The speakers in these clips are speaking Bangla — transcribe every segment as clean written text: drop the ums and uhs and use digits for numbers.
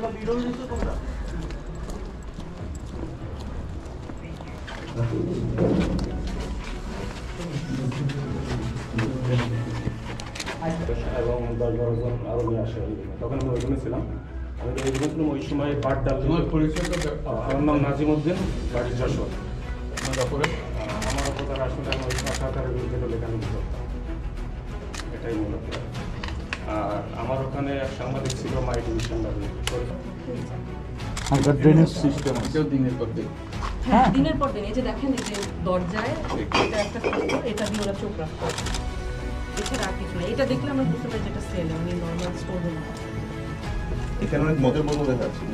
এবং 10-12 জন আরও নিয়ে আসে তখন আমি ওইখানে ছিলাম। আমি তো ওইখানে ছিলাম ওই সময় পাট ডাল। আমার নাম নাজিমউদ্দিন, বাড়ি যশোর। আমার অপতার আসলে আমি ওই সরকারের বিরুদ্ধে লেখানো করতাম, এটাই মূলত। আর আমার ওখানে সাংবাদিক ছিল মাই ডিভিশন ড্রেনেজ সিস্টেম দিনের পর দিন। হ্যাঁ, দিনের পর দিন। এই যে দেখেন, এই যে দরজায় এটা একটা ফটো, এটা দিয়ে ওরা চোখ রাখতো, এছাড়া আর কিছু না। এটা দেখলে আমরা বুঝতে পারি যেটা সেল, এমনি নর্মাল স্টোর রুম এখানে অনেক মদের বোতল দেখা যাচ্ছে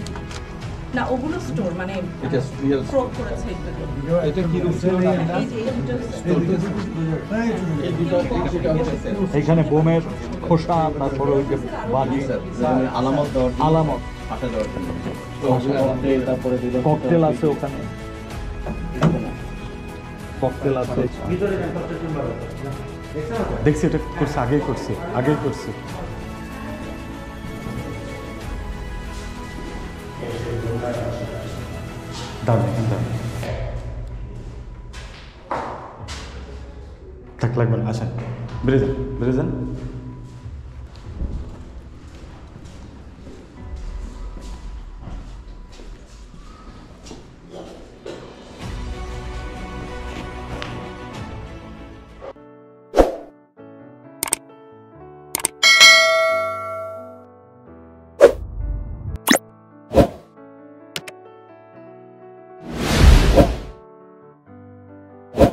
না, ওগুলো স্টোর মানে এটা রিয়েল ফ্রড করেছে। এটা কি এখানে বোমের খোসা, তারপর ওই যে বালি, আলামত দেওয়ার আলামত, আশা দেওয়ার জন্য তারপরে ককটেল আছে ওখানে, ককটেল আছে। দেখছি এটা করছে, আগেই করছি। থাক লাগবে না, আসেন, বেড়ে যান।